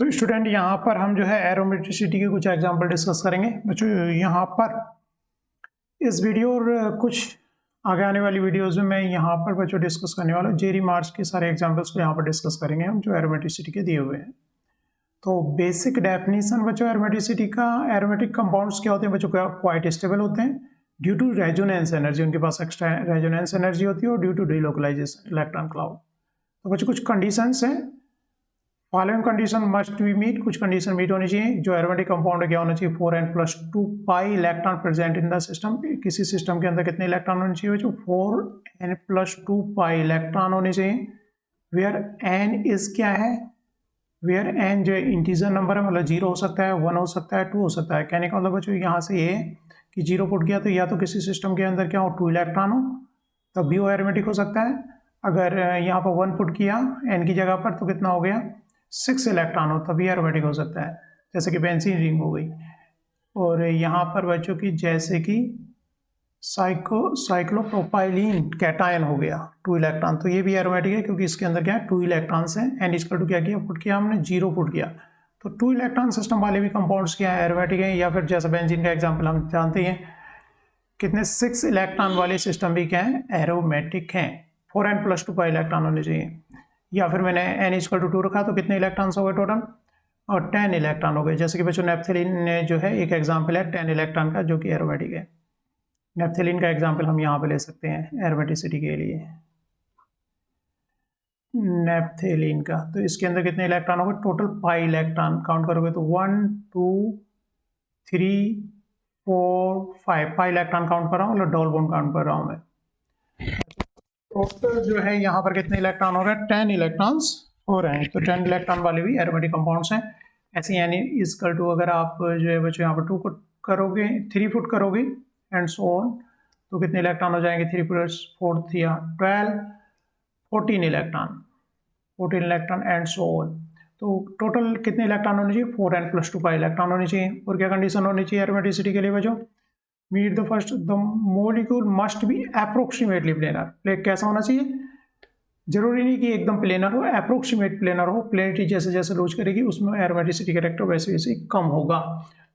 तो स्टूडेंट यहाँ पर हम जो है एरोमेटिसिटी के कुछ एग्जांपल डिस्कस करेंगे बच्चों। यहाँ पर इस वीडियो और कुछ आगे आने वाली वीडियोस में मैं यहाँ पर बच्चों डिस्कस करने वाला हूँ जेरी मार्क्स के सारे एग्जांपल्स को यहाँ पर डिस्कस करेंगे हम जो एरोमेटिसिटी के दिए हुए हैं। तो बेसिक डेफिनेशन बच्चों एरोमेटिसिटी का, एरोमेटिक कंपाउंड्स क्या होते हैं बच्चों, क्वाइट स्टेबल होते हैं ड्यू टू रेजोनेंस एनर्जी, उनके पास एक्स्ट्रा रेजोनेंस एनर्जी होती है और due to delocalization electron cloud. तो बच्चों कुछ कंडीशंस हैं, following condition must be meet, कुछ कंडीशन मीट होनी चाहिए। जो एरोमेटिक कंपाउंड है क्या होना चाहिए, 4n+2 pi electron present in the system. किसी सिस्टम के अंदर कितने इलेक्ट्रॉन होने चाहिए बच्चों, 4n+2 पाई इलेक्ट्रॉन होने चाहिए। वेयर n इज क्या है, वेयर n जो इंटीजर नंबर है, मतलब 0 हो सकता है, 1 हो सकता है, 2 हो सकता है। कहने का मतलब बच्चों यहाँ से ये कि 0 पुट किया तो या तो किसी सिस्टम के अंदर क्या हो 2 इलेक्ट्रॉन हो तब भी वो एरोमेटिक हो सकता है। अगर यहाँ पर 1 पुट किया n की जगह पर तो कितना हो गया 6 इलेक्ट्रॉन हो तभी एरोमेटिक हो सकता है, जैसे कि बेंजीन रिंग हो गई। और यहाँ पर बच्चों की जैसे कि साइक्लोप्रोपाइलीन कैटायन हो गया 2 इलेक्ट्रॉन, तो ये भी एरोमेटिक है क्योंकि इसके अंदर क्या है 2 इलेक्ट्रॉन्स हैं। एन इक्वल टू क्या किया, पुट किया हमने 0 पुट किया, तो 2 इलेक्ट्रॉन सिस्टम वाले भी कंपाउंड्स क्या है एरोमेटिक है। या फिर जैसे बेंजीन का एग्जाम्पल हम जानते हैं कितने 6 इलेक्ट्रॉन वाले सिस्टम भी क्या है एरोमेटिक हैं। 4n+2 पाई इलेक्ट्रॉन होने चाहिए। या फिर मैंने n इक्वल टू 2 रखा तो कितने इलेक्ट्रॉन्स हो गए टोटल, और 10 इलेक्ट्रॉन हो गए। जैसे कि बच्चों नेप्थलीन ने जो है एक एग्जाम्पल है 10 इलेक्ट्रॉन का जो कि एरोमेटिक है। नेप्थलीन का एग्जाम्पल हम यहाँ पे ले सकते हैं एरोमेटिसिटी के लिए, नेप्थलीन का। तो इसके अंदर कितने इलेक्ट्रॉन हो गए टोटल, पाई इलेक्ट्रॉन काउंट करोगे तो 1 2 3 4 5 पाई इलेक्ट्रॉन काउंट कर रहा हूँ, मतलब डबल बॉन्ड काउंट कर रहा हूँ मैं। टोटल जो है यहाँ पर कितने इलेक्ट्रॉन हो रहे हैं, 10 इलेक्ट्रॉन्स हो रहे हैं। तो 10 इलेक्ट्रॉन वाले भी एरोमेटिक कंपाउंड्स हैं। ऐसे यानी इक्वल टू अगर आप जो है बच्चों यहाँ पर 2 पुट करोगे, 3 पुट करोगे एंड सो ऑन, तो कितने इलेक्ट्रॉन हो जाएंगे, 3 + 4 12 14 electron, 14 electron and so on. तो टोटल कितने इलेक्ट्रॉन होने चाहिए, 4n+2 पाई इलेक्ट्रॉन होने चाहिए। और क्या कंडीशन होनी चाहिए एरोमेटिसिटी के लिए बच्चों, meet the first, the molecule must be approximately planar. कैसा होना चाहिए, जरूरी नहीं कि एकदम प्लेनर हो, अप्रोक्सीमेट प्लेनर हो। प्लेनिटी जैसे जैसे लूज करेगी उसमें एरोमेटिसिटी कैरेक्टर वैसे वैसे कम होगा।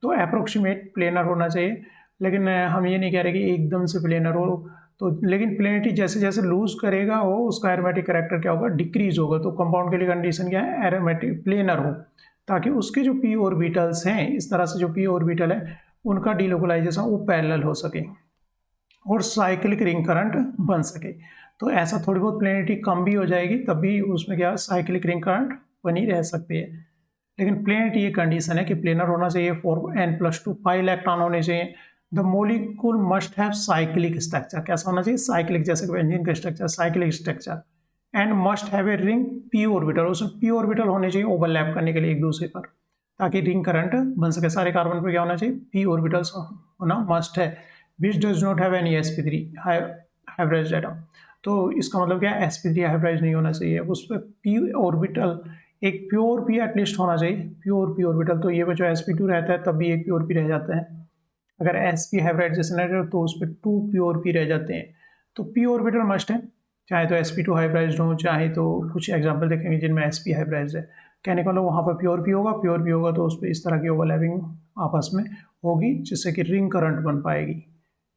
तो अप्रोक्सीमेट प्लेनर होना चाहिए, लेकिन हम ये नहीं कह रहे कि एकदम से प्लेनर हो। तो लेकिन प्लेनिटी जैसे जैसे लूज करेगा वो उसका एरोमेटिक कैरेक्टर क्या होगा, डिक्रीज होगा। तो कंपाउंड के लिए कंडीशन क्या है, एरोमेटिक प्लेनर हो, ताकि उसके जो पी ऑर्बिटल्स हैं, इस तरह से जो पी ऑर्बिटल है उनका डीलोकलाइजेशन वो पैरेलल हो सके और साइक्लिक रिंग करंट बन सके। तो ऐसा थोड़ी बहुत प्लेनिटी कम भी हो जाएगी तब भी उसमें क्या साइक्लिक रिंग करंट बनी रह सकती है। लेकिन प्लेनिटी ये कंडीशन है कि प्लेनर होना चाहिए, 4n+2 पाई इलेक्ट्रॉन होने चाहिए। The molecule must have cyclic structure, कैसा होना चाहिए साइक्लिक, जैसे बेंजीन का structure cyclic structure. And must have a ring P orbital, उसमें पी ऑर्बिटल होने चाहिए ओवरलैप करने के लिए एक दूसरे पर, ताकि रिंग करंट बन सके। सारे कार्बन पर क्या होना चाहिए, पी ऑर्बिटल्स होना मस्ट है। Which does not have any sp3 hybridized atom. तो इसका मतलब क्या है, sp3 हाइब्रिडाइज नहीं होना चाहिए, उस पर पी ऑर्बिटल एक प्योर पी एटलीस्ट होना चाहिए, प्योर पी ऑर्बिटल। तो ये बच्चों sp2 रहता है तब भी एक प्योर पी रह जाता है। अगर sp हाइब्रिडाइजेशन है तो उस पर 2 प्योर पी रह जाते हैं। तो पी ऑर्बिटल मस्ट है, चाहे तो sp2 हाइब्रिडाइज्ड हो, चाहे तो कुछ एग्जाम्पल देखेंगे जिनमें sp हाइब्रिडाइज्ड है। कहने का मतलब वहाँ पर प्योर पी होगा, प्योर पी होगा तो उस पर इस तरह की ओवरलैपिंग आपस में होगी जिससे कि रिंग करंट बन पाएगी।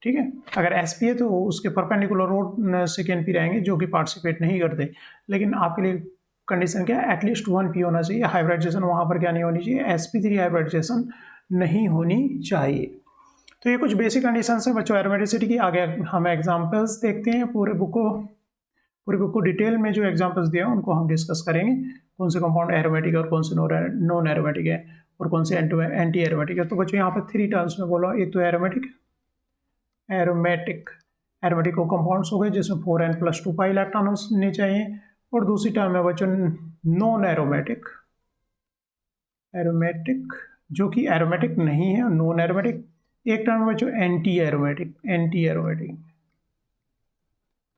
ठीक है, अगर sp है तो उसके परपेंडिकुलर रोड सेकेंड पी रहेंगे जो कि पार्टिसिपेट नहीं करते। लेकिन आपके लिए कंडीशन क्या है, एटलीस्ट 1 पी होना चाहिए। हाइब्रिडाइजेशन वहाँ पर क्या नहीं होनी चाहिए, sp3 हाइब्रिडाइजेशन नहीं होनी चाहिए। तो ये कुछ बेसिक कंडीशंस हैं बच्चों एरोमेटिसिटी की। आगे हम एग्जांपल्स देखते हैं, पूरी बुक को डिटेल में जो एग्जांपल्स दिए हैं उनको हम डिस्कस करेंगे, कौन से कंपाउंड एरोमेटिक है और कौन से नॉन एरोमेटिक है और कौन से एंटी एरोमेटिक है। तो बच्चों यहाँ पर 3 टर्म्स में बोला, एक तो एरोमेटिक को कंपाउंड्स हो गए जिसमें 4n+2 पाई इलेक्ट्रॉन होने चाहिए। और दूसरी टर्म है बच्चों नॉन एरोमेटिक जो कि एरोमेटिक नहीं है, नॉन एरोमेटिक। एक टर्म है बच्चों एंटी एरोमेटिक।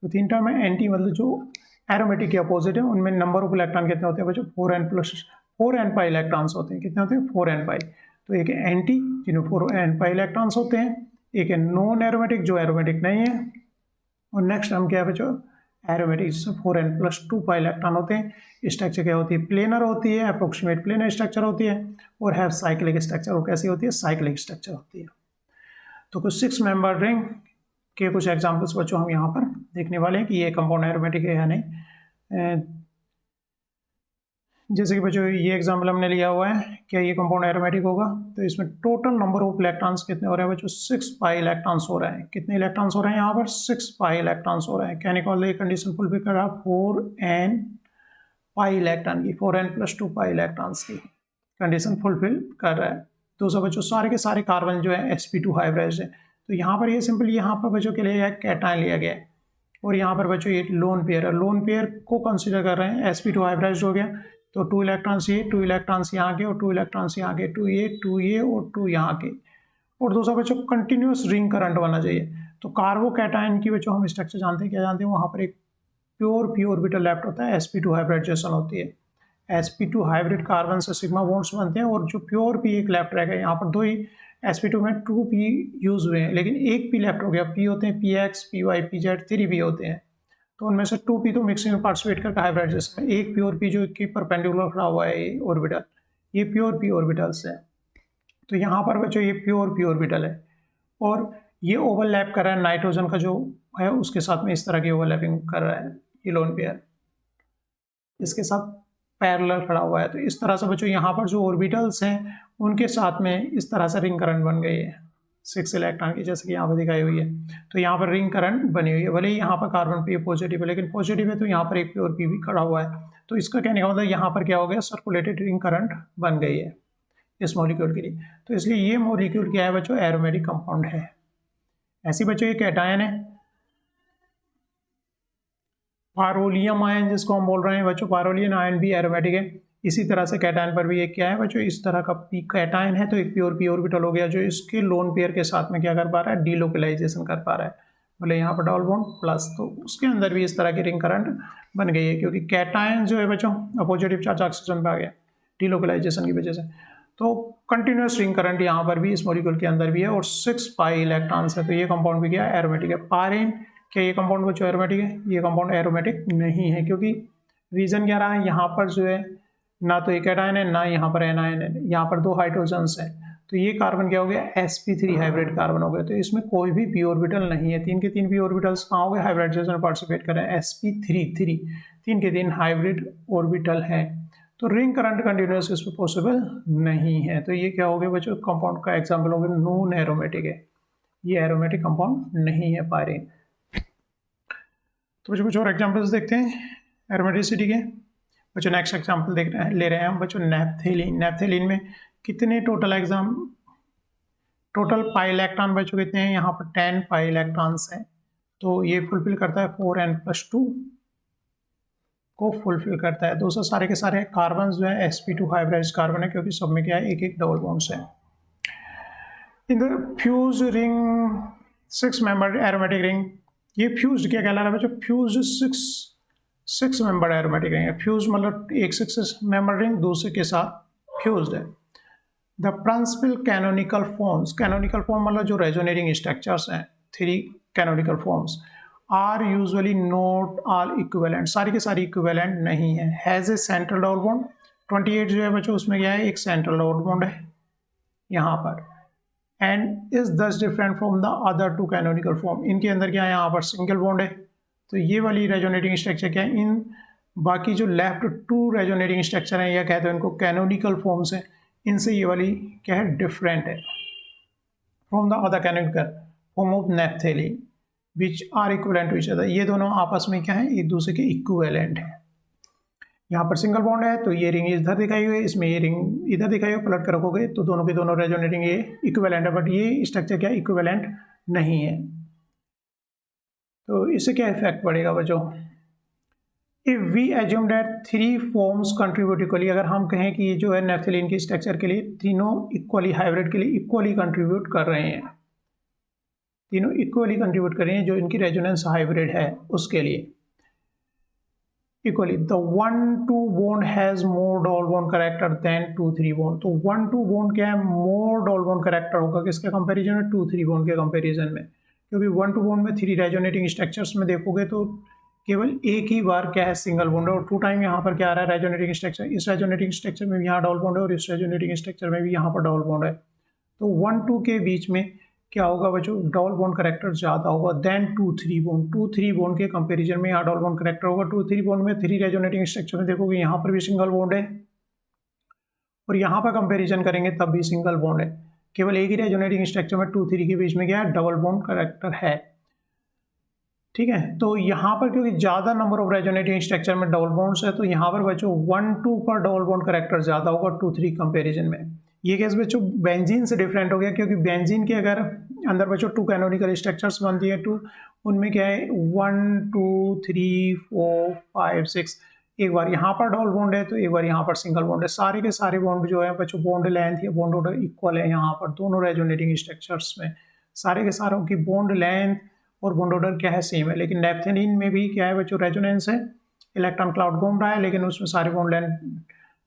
तो 3 टर्म है, एंटी मतलब जो एरोमेटिक के अपोजिट है। उनमें नंबर ऑफ इलेक्ट्रॉन कितने होते हैं बच्चों, 4n पाई इलेक्ट्रॉन्स होते हैं। कितने होते हैं, 4n पाई। तो एक एंटी जिनमें 4n पाई इलेक्ट्रॉन्स होते हैं, एक है नॉन एरोमेटिक जो एरोमेटिक नहीं है। और नेक्स्ट टर्म क्या है बच्चों, एरोमेटिक जिसमें 4n+2 पाई इलेक्ट्रॉन होते हैं। स्ट्रक्चर क्या होती है, प्लेनर होती है, अप्रोक्सीमेट प्लेनर स्ट्रक्चर होती है, और हैव साइक्लिक स्ट्रक्चर। वो कैसी होती है, साइक्लिक स्ट्रक्चर होती है। तो कुछ 6 मेंबर रिंग के कुछ एग्जांपल्स बच्चों हम यहाँ पर देखने वाले हैं कि ये कंपाउंड एरोमेटिक है या नहीं। जैसे कि बच्चों ये एग्जांपल हमने लिया हुआ है, क्या ये कंपाउंड एरोमेटिक होगा, तो इसमें टोटल नंबर ऑफ इलेक्ट्रॉन्स कितने हो रहे हैं बच्चों, 6 पाई इलेक्ट्रॉन्स हो रहे हैं। कितने इलेक्ट्रॉन्स हो रहे हैं यहाँ पर, 6 पाई इलेक्ट्रॉन्स हो रहे हैं। क्या निकाल ये कंडीशन फुलफिल कर रहा है, 4n पाई इलेक्ट्रॉन की, 4n+2 पाई इलेक्ट्रॉन्स की कंडीशन फुलफिल कर रहा है। दूसरा बच्चों सारे के सारे कार्बन जो है sp2 हाइब्रिड है, तो यहाँ पर ये सिंपल यहाँ पर बच्चों के लिए कैटायन लिया गया है, और यहाँ पर बच्चों ये लोन पेयर है, लोन पेयर को कंसिडर कर रहे हैं, sp2 हाइब्रिड हो गया, तो 2 इलेक्ट्रॉन्स ये, 2 इलेक्ट्रॉन्स यहाँ के, और 2 इलेक्ट्रॉन्स यहाँ के, 2 ये और 2 यहाँ के। और दूसरा बच्चों कंटिन्यूस रिंग करंट बनना चाहिए। तो कार्बोकैटायन की बच्चों हम स्ट्रक्चर जानते हैं, क्या जानते हैं, वहाँ पर एक प्योर पी ऑर्बिटल लेफ्ट होता है, sp2 हाइब्रिडाइजेशन होती है। sp2 हाइब्रिड कार्बन से सिग्मा बॉन्ड्स बनते हैं, और जो प्योर पी एक लेफ्ट रहेगा। यहाँ पर 2 ही sp2 में 2 p यूज हुए हैं, लेकिन एक p लेफ्ट हो गया। p होते हैं px, py, pz, 3 p होते हैं, तो उनमें से 2 p तो मिक्सिंग में पार्टिसिपेट करके हाइब्रिडाइजेशन में, एक प्योर p जो कि परपेंडिकुलर खड़ा हुआ है ये ऑर्बिटल, ये प्योर p ऑर्बिटल्स है। तो यहाँ पर बच्चों ये प्योर p ऑर्बिटल है, और ये ओवरलैप कर रहा है नाइट्रोजन का जो है उसके साथ में, इस तरह की ओवरलैपिंग कर रहा है ये लोन पेयर, इसके साथ पैरेलल खड़ा हुआ है। तो इस तरह से बच्चों यहाँ पर जो ऑर्बिटल्स हैं उनके साथ में इस तरह से रिंग करंट बन गई है 6 इलेक्ट्रॉन की, जैसे कि यहाँ पर दिखाई हुई है। तो यहाँ पर रिंग करंट बनी हुई है, भले ही यहाँ पर कार्बन पे पॉजिटिव है, लेकिन पॉजिटिव है तो यहाँ पर एक प्योर पी भी खड़ा हुआ है। तो इसका कहने का मतलब यहाँ पर क्या हो गया, सर्कुलेटेड रिंग करंट बन गई है इस मॉलिक्यूल के लिए। तो इसलिए ये मॉलिक्यूल क्या है बच्चों, एरोमेटिक कंपाउंड है। ऐसी बच्चों ये कैटायन है, पारोलियम आयन जिसको हम बोल रहे हैं बच्चों, पारोलियम आयन भी एरोमेटिक है। इसी तरह से कैटायन पर भी एक क्या है बच्चों, इस तरह का पी कैटायन है, तो एक प्योर पी ऑर्बिटल हो गया जो इसके लोन पेयर के साथ में क्या कर पा रहा है, डीलोकलाइजेशन कर पा रहा है, बोले यहाँ पर डबल बॉन्ड प्लस, तो उसके अंदर भी इस तरह की रिंग करंट बन गई है, क्योंकि कैटायन जो है बच्चों पॉजिटिव चार्ज ऑक्सीजन पे आ गया डीलोकलाइजेशन की वजह से। तो कंटिन्यूस रिंग करंट यहाँ पर भी इस मॉलिक्यूल के अंदर भी है, और 6 पाई इलेक्ट्रॉन्स है। तो ये कंपाउंड भी क्या है, एरोमेटिक है। पारेन, क्या ये कंपाउंड बच्चों एरोमेटिक है, ये कंपाउंड एरोमेटिक नहीं है, क्योंकि रीजन क्या रहा है, यहाँ पर जो है ना तो एक कैटायन है ना यहाँ पर एनायन है, यहाँ पर 2 हाइड्रोजन्स हैं, तो ये कार्बन क्या हो गया, sp3 हाइब्रिड कार्बन हो गया। तो इसमें कोई भी p ऑर्बिटल नहीं है, 3 के 3 p ऑर्बिटल्स कहाँ हो गए, हाइब्रिडाइजेशन में पार्टिसिपेट कर रहे हैं, sp3 3 के 3 हाइब्रिड ऑर्बिटल है। तो रिंग करंट कंटिन्यूस इसमें पॉसिबल नहीं है। तो ये क्या हो गया बच्चों, कंपाउंड का एग्जाम्पल हो गया नॉन एरोमेटिक है, ये एरोमेटिक कंपाउंड नहीं है पायरीन। तो बच्चों कुछ और एग्जाम्पल्स देखते हैं एरोमेटिसिटी के। बच्चों नेक्स्ट एग्जाम्पल ले रहे हैं हम बच्चों नैप्थेलीन। नैप्थेलीन में कितने टोटल पाई इलेक्ट्रॉन बच्चों कितने हैं, यहाँ पर 10 पाई इलेक्ट्रॉन्स हैं। तो ये फुलफिल करता है 4n+2 को फुलफिल करता है। दोस्तों सारे के सारे कार्बन जो है sp2 हाइब्रिडाइज्ड कार्बन है, क्योंकि सब में क्या है, एक एक डबल बॉन्ड्स है। In the fuse ring 6 member aromatic ring, ये फ्यूज्ड क्या कहला रहा है बच्चों, फ्यूज्ड 6 मेंबर एरोमेटिक रिंग है। फ्यूज मतलब एक 6 मेंबर रिंग दूसरे के साथ फ्यूज्ड है। The principal canonical forms, canonical form मतलब जो रेजोनेटिंग स्ट्रक्चर्स हैं, 3 canonical forms are usually not all equivalent, सारी के सारी इक्विवेलेंट नहीं है। Has a central double bond, 28 जो है बच्चों उसमें क्या है, एक सेंट्रल डबल बॉन्ड है यहाँ पर, एंड इज दस different from the other 2 canonical form, इनके अंदर क्या है, यहाँ पर सिंगल बॉन्ड है। तो ये वाली रेजोनेटिंग स्ट्रक्चर क्या है, इन बाकी जो लेफ्ट 2 रेजोनेटिंग स्ट्रक्चर हैं या कहते हैं इनको कैनोनिकल फॉर्म्स हैं, इनसे ये वाली क्या है, डिफरेंट है from the other canonical form of naphthalene which are equivalent to each other. ये दोनों आपस में क्या है, एक दूसरे के इक्विवेलेंट है। यहाँ पर सिंगल बॉन्ड है तो ये रिंग इधर दिखाई हुई है, इसमें ये रिंग इधर दिखाई हुई, पलट कर रखोगे तो दोनों के दोनों रेजोनेटिंग ये इक्विवेलेंट है, बट ये स्ट्रक्चर क्या इक्विवेलेंट नहीं है। तो इससे क्या इफेक्ट पड़ेगा बच्चों, if we assume that 3 forms contribute equally, अगर हम कहें कि ये जो है नैप्थेलीन की स्ट्रक्चर के लिए तीनों इक्वली हाइब्रिड के लिए इक्वली कंट्रीब्यूट कर रहे हैं, तीनों इक्वली कंट्रीब्यूट कर रहे हैं जो इनकी रेजोनेंस हाइब्रिड है उसके लिए equally, the 1,2 bond has more double bond character than 2,3 bond. तो 1,2 बॉन्ड क्या है, मोर डबल बॉन्ड कैरेक्टर होगा किसके कंपैरिजन में, 2,3 बॉन्ड के कंपैरिजन में, क्योंकि 1,2 बॉन्ड में 3 रेजोनेटिंग स्ट्रक्चर्स में देखोगे तो केवल एक ही बार क्या है सिंगल बॉन्ड है, और 2 टाइम यहाँ पर क्या आ रहा है रेजोनेटिंग स्ट्रक्चर, इस रेजोनेटिंग स्ट्रक्चर में भी यहाँ डबल बॉन्ड है और इस रेजोनेटिंग स्ट्रक्चर में भी यहाँ पर डबल बॉन्ड है। तो 1-2 के बीच में क्या होगा बच्चों, डबल बॉन्ड करेक्टर ज़्यादा होगा देन 2-3 बॉन्ड। 2-3 बॉन्ड के कंपेरिजन में यहाँ डबल बॉन्ड करेक्टर होगा। 2-3 बॉन्ड में 3 रेजोनेटिंग स्ट्रक्चर में देखोगे यहाँ पर भी सिंगल बॉन्ड है और यहाँ पर कंपेरिजन करेंगे तब भी सिंगल बॉन्ड है। केवल एक ही रेजोनेटिंग स्ट्रक्चर में 2-3 के बीच में क्या है, डबल बॉन्ड करेक्टर है। ठीक है, तो यहाँ पर क्योंकि ज़्यादा नंबर ऑफ रेजोनेटिंग स्ट्रक्चर में डबल बॉन्ड्स है तो यहाँ पर बच्चों 1-2 पर डबल बॉन्ड करेक्टर ज़्यादा होगा 2-3 कंपेरिजन में। ये केस बच्चों बेंजीन से डिफरेंट हो गया, क्योंकि बेंजीन के अगर अंदर बच्चों 2 कैनोनिकल स्ट्रक्चर्स बनती है, 2 उनमें क्या है 1, 2, 3, 4, 5, 6, एक बार यहाँ पर डबल बॉन्ड है तो एक बार यहाँ पर सिंगल बॉन्ड है। सारे के सारे बॉन्ड जो है बच्चों बॉन्ड लेंथ या बॉन्ड ऑर्डर इक्वल है यहाँ पर दोनों रेजोनेटिंग स्ट्रक्चर्स में, सारे के सारों की बॉन्ड लेंथ और बॉन्ड ऑर्डर क्या है सेम है। लेकिन नैप्थेलीन में भी क्या है बच्चों, रेजोनेंस है, इलेक्ट्रॉन क्लाउड घूम रहा है लेकिन उसमें सारे बॉन्ड लेंथ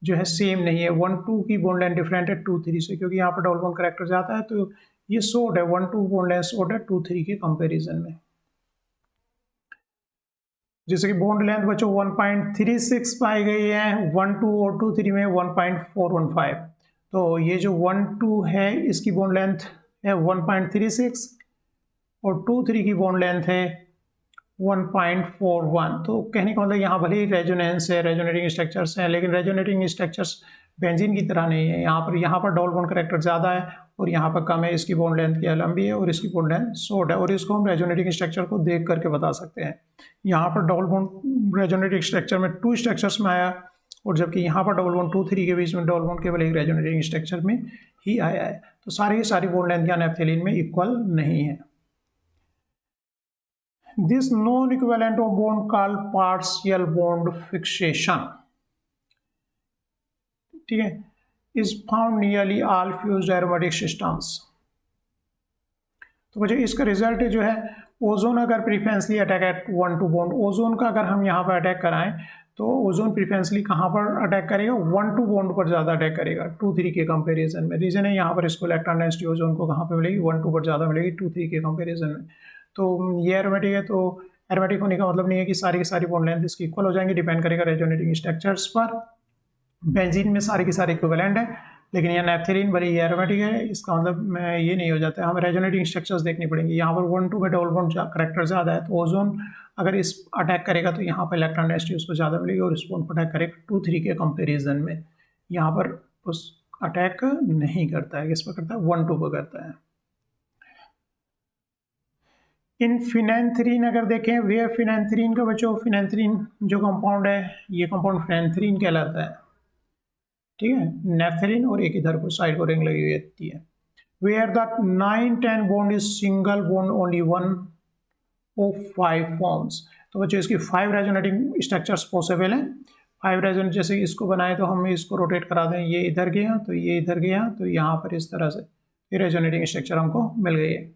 जो है सेम नहीं है। 1-2 की बॉन्ड लेंथ डिफरेंट है 2-3 से, क्योंकि यहाँ पर डबल बॉन्ड करेक्टर जाता है तो ये शॉर्ट है, 1-2 बॉन्ड लेंथ शॉर्ट है 2-3 के कंपेरिजन में। जैसे कि बॉन्ड लेंथ बच्चों 1.36 पाई गई है 1-2 और 2-3 में 1.415। तो ये जो 1-2 है इसकी बॉन्ड लेंथ है 1.36 और 2-3 की बॉन्ड लेंथ है 1.41। तो कहने का मतलब यहाँ भले ही रेजोनेंस है, रेजोनेटिंग स्ट्रक्चर्स हैं, लेकिन रेजोनेटिंग स्ट्रक्चर्स बेंजीन की तरह नहीं है। यहाँ पर डबल बॉन्ड करेक्टर ज़्यादा है और यहाँ पर कम है। इसकी बॉन्ड लेंथ क्या लंबी है और इसकी बॉन्ड लेंथ शॉर्ट है, और इसको हम रेजोनेटिंग स्ट्रक्चर को देख करके बता सकते हैं। यहाँ पर डबल बॉन्ड रेजोनेटिंग स्ट्रक्चर में 2 स्ट्रक्चर्स में आया, और जबकि यहाँ पर डबल बॉन्ड 2-3 के बीच में डबल बॉन्ड केवल एक रेजोनेटिंग स्ट्रक्चर में ही आया है। तो सारी की सारी बॉन्ड लेंथ या नैप्थेलीन में इक्वल नहीं है। This non-equivalent of bond called partial bond fixation, ठीक है, is found nearly all fused aromatic systems। तो बच्चों इसका रिजल्ट जो है, ओजोन अगर प्रीफरेंसली अटैक एट 1-2 बॉन्ड, ओजोन का अगर हम यहाँ पर अटैक कराएं तो ओजोन प्रीफरेंसली कहाँ पर अटैक करेगा, 1-2 बॉन्ड पर ज़्यादा अटैक करेगा 2-3 के कंपैरिजन में। रीजन है यहाँ पर इसको इलेक्ट्रॉन डेंसिटी ओजोन को कहाँ पे मिलेगी, 1-2 पर ज़्यादा मिलेगी 2-3 के कंपैरिजन में। तो ये एरोमेटिक है, तो एरोमेटिक होने का मतलब नहीं है कि सारी की सारी बॉन्ड लेंथ इसकी इक्वल हो जाएंगी, डिपेंड करेगा रेजोनेटिंग स्ट्रक्चर्स पर। बेंजीन में सारी की सारी इक्विवेलेंट है, लेकिन यह नैप्थेलीन भले ही एरोमेटिक है, इसका मतलब ये नहीं हो जाता है। हमें रेजोनेटिंग स्ट्रक्चर्स देखनी पड़ेंगी। यहाँ पर 1-2 में डबल बॉन्ड करेक्टर ज़्यादा है, तो ओजोन अगर इस अटैक करेगा तो यहाँ पर इलेक्ट्रॉन डेंसिटी उसको ज़्यादा मिलेगी, और इस बॉन्ड पर अटैक करेगा 2-3 के कंपेरिजन में। यहाँ पर उस अटैक नहीं करता है, किस पर करता है, 1-2 पर करता है। इन फिनेंथ्रीन अगर देखें, वे फिनेंथ्रीन का बच्चों, फिनेंथ्रीन जो कंपाउंड है ये कंपाउंड फिनेंथ्रीन कहलाता है, ठीक है। नेफ्थलीन और एक इधर को साइड को रिंग लगी हुई रहती है। Where the 9-10 bond is single bond only 1 of 5 forms. तो बच्चों इसकी 5 रेजोनेटिंग स्ट्रक्चर्स पॉसिबल हैं। 5 रेजोनेट, जैसे इसको बनाए तो हम इसको रोटेट करा दें, ये इधर गया तो ये इधर गया, तो यहाँ पर इस तरह से ये रेजोनेटिंग स्ट्रक्चर हमको मिल गई है।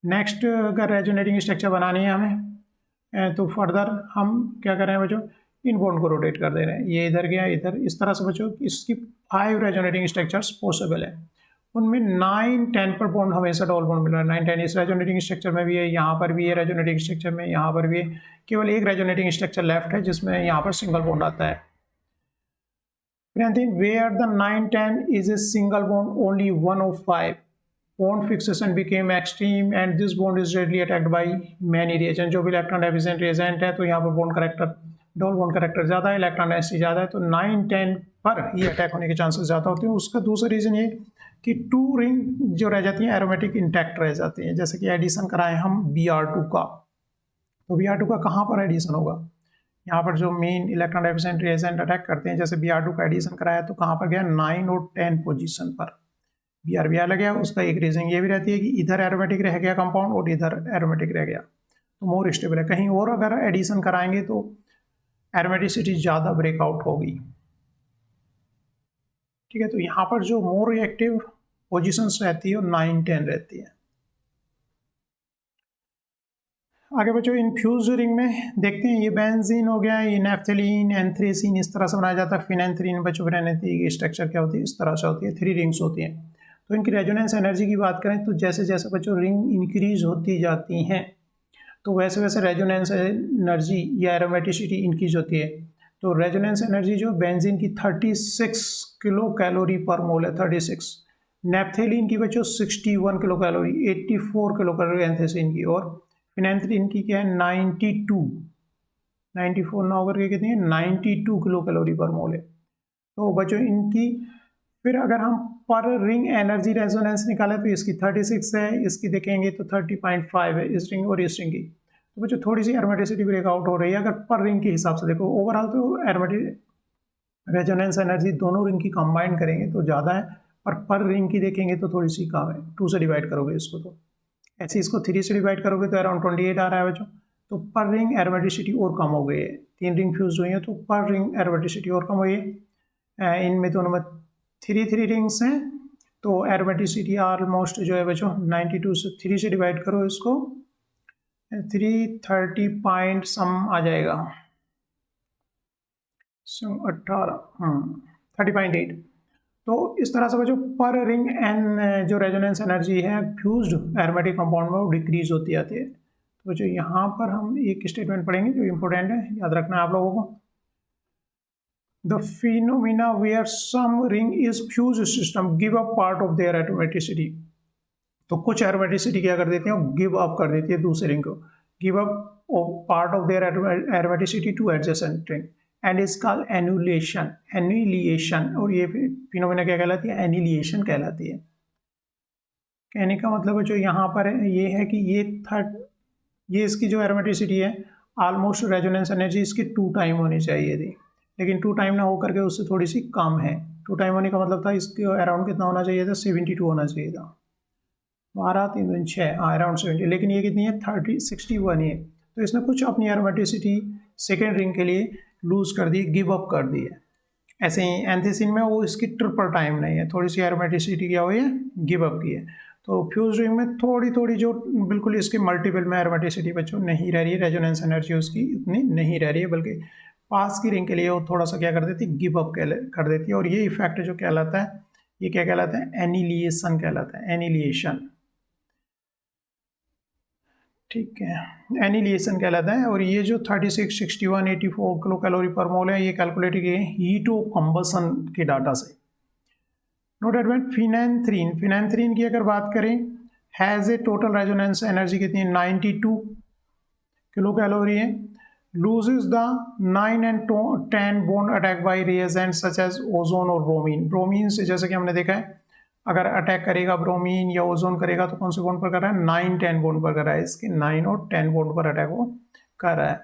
नेक्स्ट अगर रेजोनेटिंग स्ट्रक्चर बनानी है हमें तो फर्दर हम क्या कर रहे हैं बच्चों, इन बॉन्ड को रोटेट कर दे रहे हैं, ये इधर गया इधर, इस तरह से बच्चों इसकी 5 रेजोनेटिंग स्ट्रक्चर्स पॉसिबल है। उनमें 9-10 पर बॉन्ड हमेशा डबल बॉन्ड मिल रहा है। 9-10 इस रेजोनेटिंग स्ट्रक्चर में भी है, यहाँ पर भी है रेजोनेटिंग स्ट्रक्चर में, यहाँ पर भी है। केवल एक रेजोनेटिंग स्ट्रक्चर लेफ्ट है जिसमें यहाँ पर सिंगल बॉन्ड आता है। Where the 9-10 is a single bond only 1 of 5 bond fixation became extreme and this bond is readily attacked by many reagent। जो भी इलेक्ट्रॉन डेफिशिएंट रिएजेंट है तो यहाँ पर bond character, double bond character ज़्यादा है, इलेक्ट्रॉन डेंसिटी ज़्यादा है, तो 9-10 पर ये अटैक होने के चांसेस ज़्यादा होते हैं। उसका दूसरा रीज़न ये कि 2 रिंग जो रह जाती हैं एरोमेटिक इंटैक्ट रह जाती हैं। जैसे कि एडिशन कराएं हम Br2 का, तो Br2 का कहाँ पर एडिशन होगा, यहाँ पर जो main electron deficient reagent attack करते हैं, जैसे Br2 का एडिशन कराया तो कहाँ पर गया, 9 और 10 पोजीशन पर Br लग गया। उसका एक रीज़न ये भी रहती है कि इधर एरोमेटिक रह गया कंपाउंड और इधर एरोमेटिक रह गया, तो मोर स्टेबल है। कहीं और अगर एडिशन कराएंगे तो एरोमेटिसिटी ज़्यादा ब्रेकआउट होगी, ठीक है। तो यहाँ पर जो मोर रिएक्टिव पोजीशंस रहती है वो 9-10 रहती है। आगे बच्चों इन्फ्यूज रिंग में देखते हैं, ये बेंजीन हो गया, ये नैफ्थलीन, एंथ्रेसीन, इस तरह से बनाया जाता है। फिनेंथ्रीन बच्चों की स्ट्रक्चर क्या होती है, इस तरह से होती है, 3 रिंग्स होती हैं। तो इनकी रेजोनेंस एनर्जी की बात करें तो जैसे जैसे बच्चों रिंग इंक्रीज होती जाती हैं तो वैसे वैसे रेजोनेंस एनर्जी या एरोमेटिसिटी इंक्रीज होती है। तो रेजोनेंस एनर्जी जो बेंजीन की 36 किलो कैलोरी पर मोल है, 36। नेप्थेलिन की बच्चों 61 किलो कैलोरी, 84 किलो कैलोरी एंथेसिन की, और फिनेंथ्रीन की क्या है 94 ना होकर के कितनी है 92 किलो कैलोरी पर मोल है। तो बच्चों इनकी फिर अगर हम पर रिंग एनर्जी रेजोनेंस निकालें तो इसकी 36 है, इसकी देखेंगे तो 30.5 है इस रिंग और इस रिंग की। तो बच्चों थोड़ी सी एरोमेटिसिटी ब्रेकआउट हो रही है अगर पर रिंग के हिसाब से देखो। ओवरऑल तो एरोमेटिक रेजोनेंस एनर्जी दोनों रिंग की कंबाइन करेंगे तो ज़्यादा है, पर रिंग की देखेंगे तो थोड़ी सी कम है। 2 से डिवाइड करोगे इसको तो ऐसे, इसको 3 से डिवाइड करोगे तो अराउंड 28 आ रहा है बच्चों। तो पर रिंग एरोमेटिसिटी और कम हो गई है, 3 रिंग फ्यूज हुई है तो पर रिंग एरोमेटिसिटी और कम हुई है। इनमें दोनों में 3 रिंग्स हैं तो एरोमेटिसिटी ऑलमोस्ट जो है बच्चों 92 से 3 से डिवाइड करो इसको 330 पॉइंट सम आ जाएगा, 30.8। तो इस तरह से बच्चों पर रिंग एन जो रेजोनेंस एनर्जी है फ्यूज्ड एरोमेटिक कंपाउंड में वो डिक्रीज होती जाती है। तो बच्चों यहाँ पर हम एक स्टेटमेंट पढ़ेंगे जो इम्पोर्टेंट है, याद रखना है आप लोगों को। The phenomena where some ring is fused system give up part of their aromaticity। तो कुछ एरोमेटिसिटी क्या कर देती है, गिव अप कर देती है दूसरे रिंग को, give up part of their aromaticity to adjacent ring and is called annulation, annelation. और ये फिनोमेना क्या कहलाती है, एनिलिएशन कहलाती है। कहने का मतलब जो यहाँ पर है ये है कि ये इसकी जो एरोमेटिसिटी है ऑलमोस्ट रेजोनेंस एनर्जी इसकी 2 टाइम होनी चाहिए थी, लेकिन 2 टाइम ना होकर के उससे थोड़ी सी कम है। 2 टाइम होने का मतलब था इसके अराउंड कितना होना चाहिए था, 72 होना चाहिए था, 12 3 2 6, हाँ अराउंड 70, लेकिन ये कितनी है 61 है। तो इसने कुछ अपनी एरोमेटिसिटी सेकेंड रिंग के लिए लूज कर दी, गिव अप कर दी है। ऐसे ही एंथेसिन में वो इसकी ट्रिपल टाइम नहीं है, थोड़ी सी एरोमेटिसिटी क्या हुई है, गिव अप की है। तो फ्यूज रिंग में थोड़ी थोड़ी जो बिल्कुल इसके मल्टीपल में एरोमेटिसिटी बच्चों नहीं रह रही है, रेजोनेंस एनर्जी उसकी इतनी नहीं रह रही है, बल्कि पास की रिंग के लिए वो थोड़ा सा क्या कर देती है, गिव अप कर देती है। और ये इफेक्ट जो कहलाता है ये क्या कहलाता है, एनिलिएशन कहलाता है, एनिलिएशन, ठीक है, एनिलिएशन कहलाता है। और ये जो 36, 61, 84 किलो कैलोरी पर मोल है ये कैलकुलेट किए हीट ऑफ कंबसन के डाटा से। नोट एडमेंट फिनेंथ्रीन की अगर बात करें has a total resonance energy कितनी है 92 किलो कैलोरी है। Loses the 9 and 10 bond attack by reagent such as ozone और ब्रोमीन। ब्रोमीन से जैसे कि हमने देखा है अगर अटैक करेगा ब्रोमीन या ओजोन करेगा तो कौन से बॉन्ड पर कर रहा है, 9 10 बॉन्ड पर कर रहा है, इसके 9 और 10 बॉन्ड पर अटैक वो कर रहा है।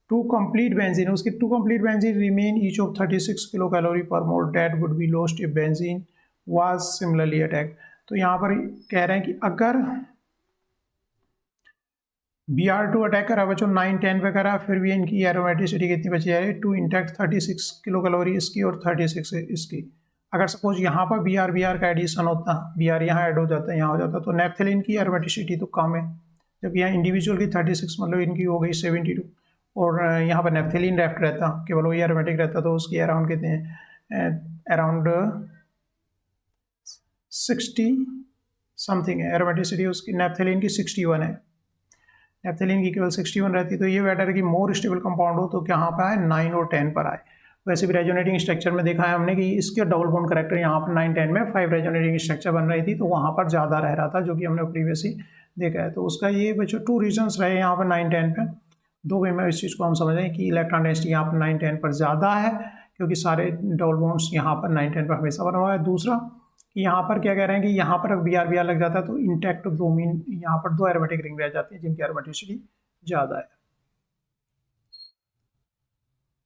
2 complete बेंजीन, उसकी 2 complete benzene remain each of 36 kilo calorie per mole that would be lost if benzene was similarly attack. तो यहाँ पर कह रहे हैं कि अगर Br2 अटैक करा बच्चों 9 10 पे करा, फिर भी इनकी एरोमेटिसिटी कितनी बची जा रही है, 2 इंटैक्ट 36 किलो कैलोरी इसकी और 36 इसकी। अगर सपोज यहाँ पर Br का एडिशन होता, Br यहाँ ऐड हो जाता है, यहाँ हो जाता, तो नेप्थेलिन की एरोमेटिसिटी तो कम है, जब यहाँ इंडिविजुअल की 36 मतलब इनकी हो गई 72, और यहाँ पर नेप्थेलिन लेफ्ट रहता, केवल वही एरोमेटिक रहता, तो उसकी अराउंड कितने हैं, अराउंड 60 समथिंग है एरोमेटिसिटी उसकी, नेप्थेलिन की 61 है, नेप्थेलिन की केवल 61 रहती। तो ये बेटर है कि मोर स्टेबल कंपाउंड हो तो यहाँ पर आए 9 और 10 पर आए। वैसे भी रेजोनेटिंग स्ट्रक्चर में देखा है हमने कि इसके डबल बॉन्ड करेक्टर यहाँ पर 9 10 में 5 रेजोनेटिंग स्ट्रक्चर बन रही थी, तो वहाँ पर ज़्यादा रह रहा था, जो कि हमने प्रीवियसली देखा है। तो उसका ये बच्चों 2 रीजन्स रहे यहाँ पर 9 10 पर। 2 वे में इस चीज़ को हम समझ रहे हैं कि इलेक्ट्रॉन डेंसिटी यहाँ पर 9 10 पर ज़्यादा है, क्योंकि सारे डबल बॉन्ड्स यहाँ पर 9 10 पर हमेशा बना हुआ है। दूसरा कि यहाँ पर क्या कह रहे हैं कि यहाँ पर Br लग जाता है तो इंटैक्ट ब्रोमीन यहाँ पर 2 एरोमेटिक रिंग रह जाती है जिनकी एरोमेटिसिटी ज़्यादा है।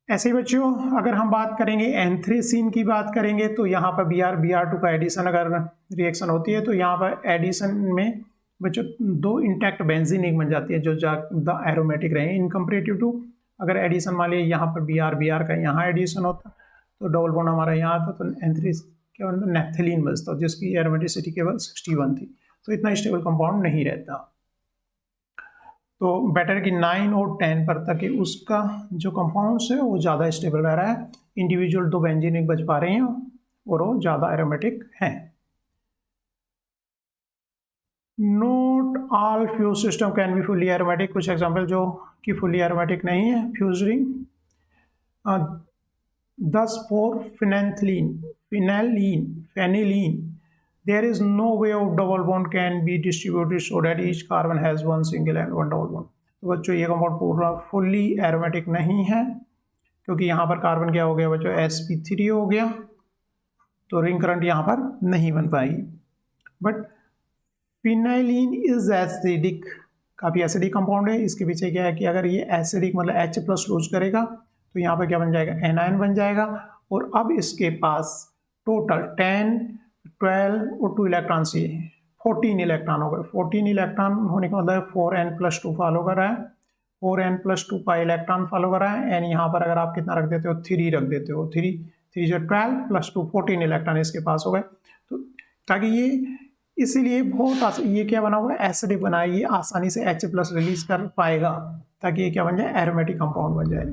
ऐसे ही बच्चों अगर हम बात करेंगे एंथ्रेसीन की बात करेंगे तो यहाँ पर Br2 का एडिशन अगर रिएक्शन होती है तो यहाँ पर एडिशन में बच्चों 2 इंटैक्ट बेंजीन एक बन जाती है जो ज़्यादा एरोमेटिक रहे इन कंपेरेटिव टू अगर एडिशन मान लिया यहाँ पर Br का यहाँ एडिशन होता तो डबल बॉन्ड हमारा यहाँ आता तो एंथ्रेस क्या बनता, नेप्थेलिन बचता जिसकी एरोमेटिसिटी केवल 61 थी। तो इतना स्टेबल कंपाउंड नहीं रहता। तो बेटर कि 9 और 10 पर तक उसका जो कंपाउंड्स है वो ज़्यादा स्टेबल रह रहा है, इंडिविजुअल 2 बेंजीन बच पा रहे हैं और वो ज़्यादा एरोमेटिक हैं। Note all fuse system can be fully aromatic, कुछ एग्जांपल जो कि फुली एरोमेटिक नहीं है fuse ring. 10 for phenylene, there is no way of double bond can be distributed so that each carbon has one single and one double bond। तो बच्चों ये compound पूरा fully aromatic नहीं है, क्योंकि यहाँ पर कार्बन क्या हो गया बच्चों, sp3 हो गया, तो रिंग करंट यहाँ पर नहीं बन पाएगी। बट फिनाइलिन इज एसिडिक, काफ़ी एसिडिक कंपाउंड है। इसके पीछे क्या है कि अगर ये एसिडिक मतलब H+ लूज करेगा तो यहाँ पर क्या बन जाएगा, एनायन बन जाएगा। और अब इसके पास टोटल 10, 12 और 2 इलेक्ट्रॉन से 14 इलेक्ट्रॉन हो गए। 14 इलेक्ट्रॉन होने का मतलब 4n+2 फॉलो कर रहा है, 4n+2 का इलेक्ट्रॉन फॉलो कर रहा है। एंड यहाँ पर अगर आप कितना रख देते हो, 3 रख देते हो, 3 जो 12 + 2 14 इलेक्ट्रॉन इसके पास हो गए। तो ताकि ये इसीलिए बहुत ये क्या बना हुआ है, एसिडिक बना है, ये आसानी से H+ रिलीज कर पाएगा, ताकि ये क्या बन जाए, एरोमेटिक कंपाउंड बन जाए।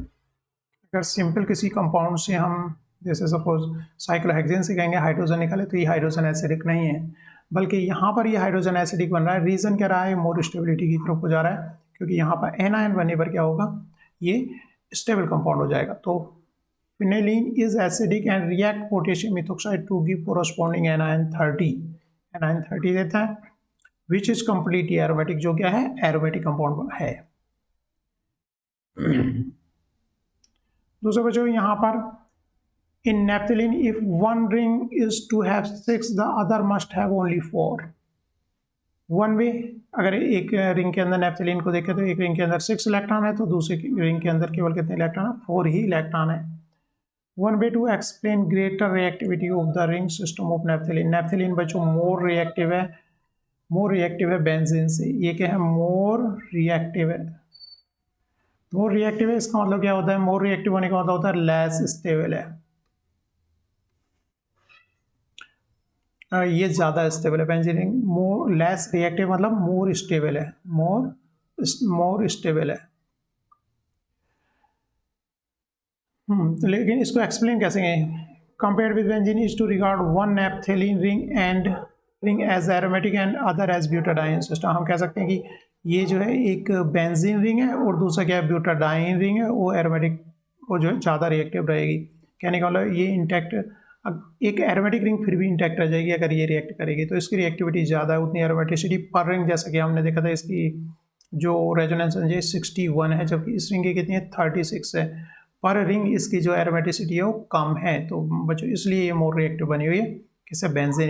अगर सिंपल किसी कंपाउंड से हम जैसे सपोज साइक्लोहेक्सेन से कहेंगे हाइड्रोजन निकाले, तो ये हाइड्रोजन एसिडिक नहीं है, बल्कि यहाँ पर ये हाइड्रोजन एसिडिक बन रहा है। रीज़न क्या रहा है, मोर स्टेबिलिटी की तरफ हो जा रहा है, क्योंकि यहाँ पर एनायन बनने पर क्या होगा, ये स्टेबल कंपाउंड हो जाएगा। तो phenalene is acidic and react potassium methoxide to give corresponding anion 30, anion 30 देता है, विच इज कम्प्लीटली एरोमेटिक, जो क्या है, एरोमेटिक कंपाउंड है। दूसरे बच्चों यहाँ पर in naphthalene if one ring is to have 6 the other must have only 4। One way अगर एक रिंग के अंदर नैप्थेलिन को देखें तो एक रिंग के अंदर 6 इलेक्ट्रॉन है, तो दूसरे रिंग के अंदर केवल कितने इलेक्ट्रॉन है, 4 ही इलेक्ट्रॉन है। One way to explain greater reactivity of the ring system of naphthalene. Naphthalene बच्चों मोर रिएक्टिव है बेंजीन से। ये क्या है, मोर रिएक्टिव है। मोर रिएक्टिव है इसका मतलब क्या होता है, मोर रिएक्टिव होने का मतलब होता है लेस स्टेबल है। ये ज़्यादा स्टेबल है बेंजीन। मोर लेस रिएक्टिव मतलब मोर स्टेबल है, मोर स्टेबल है। लेकिन इसको एक्सप्लेन कैसे करें, compared with benzene is to regard one naphthalene ring as aromatic and other as butadiene system. हम कह सकते हैं कि ये जो है एक बेंजीन रिंग है और दूसरा क्या है, ब्यूटाडाइन रिंग है, वो एरोमेटिक को जो है ज़्यादा रिएक्टिव रहेगी। कहने का मतलब ये इंटैक्ट, एक एरोमेटिक रिंग फिर भी इंटैक्ट रह जाएगी अगर ये रिएक्ट करेगी, तो इसकी रिएक्टिविटी ज़्यादा है, उतनी एरोमेटिसिटी पर रिंग, जैसा कि हमने देखा था इसकी जो रेजोनेंस एनर्जी 61 है, जबकि इस रिंग की कितनी है, 36 है। पर रिंग इसकी जो एरोमेटिसिटी है वो कम है, तो बच्चों इसलिए ये मोर रिएक्टिव बनी हुई है। किससे, बेंजीन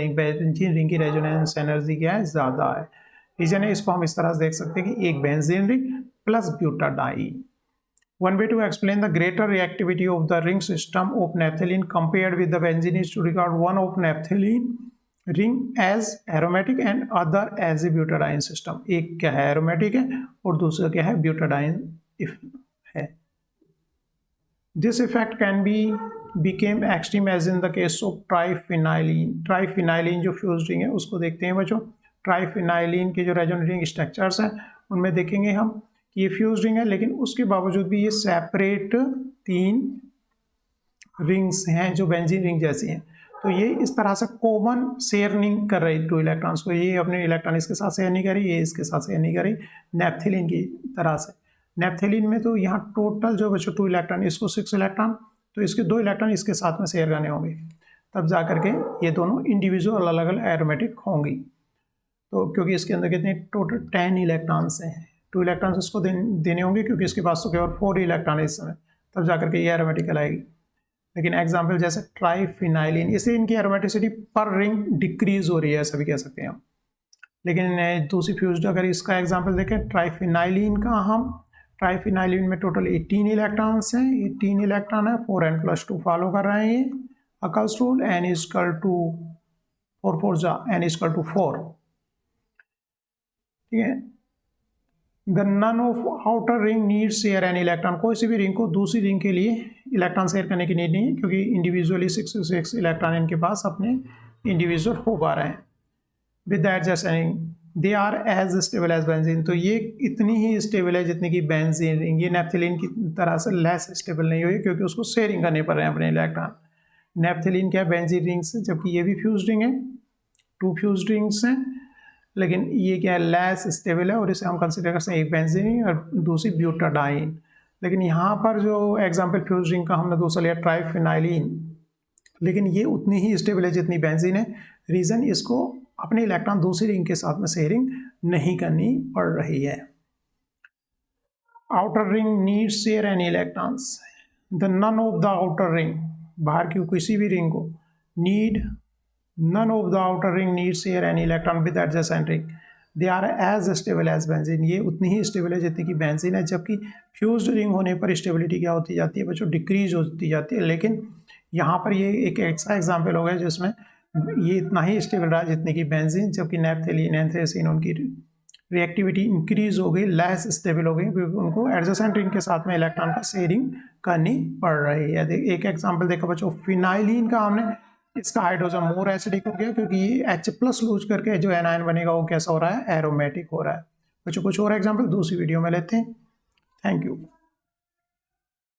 रिंग की रेजोनेंस एनर्जी क्या है, ज़्यादा है। रीजन है, इसको हम इस तरह से देख सकते हैं कि एक benzene ring plus butadiene. One way to explain the greater reactivity of the ring system of naphthalene compared with the benzene is to regard one of naphthalene ring as aromatic and other as a butadiene system। एक क्या है, aromatic है और दूसरा क्या है, butadiene है। This effect can became extreme as in the case of triphenylene। triphenylene जो fused ring है उसको देखते हैं बच्चों। triphenylene के जो रेजोनेटिंग स्ट्रक्चर्स हैं उनमें देखेंगे हम कि ये फ्यूज रिंग है, लेकिन उसके बावजूद भी ये सेपरेट 3 रिंग्स हैं जो बेंजीन रिंग जैसी हैं। तो ये इस तरह से कॉमन शेयरिंग कर रही 2 इलेक्ट्रॉन्स को, ये अपने इलेक्ट्रॉन इसके साथ शेयर नहीं करी, ये इसके साथ शेयर नहीं करी, नैप्थेलिन की तरह से। नैप्थेलिन में तो यहाँ टोटल जो बच्चों 2 इलेक्ट्रॉन, इसको 6 इलेक्ट्रॉन, तो इसके 2 इलेक्ट्रॉन इसके साथ में शेयर करने होंगे, तब जा करके ये दोनों इंडिविजुअल अलग अलग एरोमेटिक होंगी। तो क्योंकि इसके अंदर कितने टोटल 10 इलेक्ट्रॉन्स हैं, 2 इलेक्ट्रॉन्स इसको देने होंगे, क्योंकि इसके पास तो केवल 4 इलेक्ट्रॉन है इस समय, तब जाकर के ये एरोमेटिक कहलाएगी। लेकिन एग्जांपल जैसे ट्राइफिनाइलिन, इससे इनकी एरोमेटिसिटी पर रिंग डिक्रीज हो रही है, ऐसा भी कह सकते हैं हम। लेकिन दूसरी फ्यूज्ड अगर इसका एग्जांपल देखें ट्राइफिनाइलिन का, हम ट्राइफिनाइलिन में टोटल 18 इलेक्ट्रॉन्स हैं, 18 इलेक्ट्रॉन है, 4n+2 फॉलो कर रहे हैं ये अकल्स रूल, n = 4 4 जा n = 4, ठीक है। The none of outer ring need share an electron. कोई सी भी रिंग को दूसरी रिंग के लिए इलेक्ट्रॉन शेयर करने की नीड नहीं है, क्योंकि इंडिविजुअली 6 इलेक्ट्रॉन इनके पास अपने इंडिविजुअल हो पा रहे हैं। With that just they are as stable as benzene. तो ये इतनी ही स्टेबल है जितनी की बेंजीन रिंग। ये नैप्थेलिन की तरह से लेस स्टेबल नहीं हुई, क्योंकि उसको शेयरिंग करने पड़ रहे हैं अपने इलेक्ट्रॉन। नैप्थेलिन क्या है, बेंजीन रिंग से, जबकि ये भी फ्यूज रिंग है, 2 फ्यूज रिंग्स हैं। लेकिन ये क्या है, लेस स्टेबल है और इसे हम कंसिडर करते हैं एक बेंजीन और दूसरी ब्यूटाडाइन। लेकिन यहाँ पर जो एग्जाम्पल फ्यूज रिंग का हमने दूसरा लिया ट्राइफिनाइलिन, लेकिन ये उतनी ही स्टेबल है जितनी बेंजीन है। रीज़न, इसको अपने इलेक्ट्रॉन दूसरी रिंग के साथ में शेयरिंग नहीं करनी पड़ रही है। Outer ring need share any electrons, the none of the outer ring, बाहर की किसी भी रिंग को need, none of the outer ring needs share any electron with adjacent ring, they are as stable as benzene, ये उतनी ही stable है जितनी की बेंजीन है। जबकि फ्यूज्ड रिंग होने पर स्टेबिलिटी क्या होती जाती है बच्चों, डिक्रीज होती जाती है। लेकिन यहाँ पर ये एक ऐसा एग्जाम्पल हो गया जिसमें ये इतना ही स्टेबल रहा जितनी की बेंजीन, जबकि नैप्थेलिन एंथ्रेसिन उनकी रिएक्टिविटी इंक्रीज हो गई, लेस स्टेबल हो गई, क्योंकि उनको एडजेसेंट रिंग के साथ में इलेक्ट्रॉन का शेयरिंग करनी पड़ रही है। एक एग्जाम्पल देखा बच्चों, फिनाइलिन का हमने, इसका हाइड्रोजन मोर एसिडिक हो गया क्योंकि ये H+ लूज करके जो एनायन बनेगा वो कैसा हो रहा है, एरोमेटिक हो रहा है। बच्चों कुछ और एग्जाम्पल दूसरी वीडियो में लेते हैं। Thank you.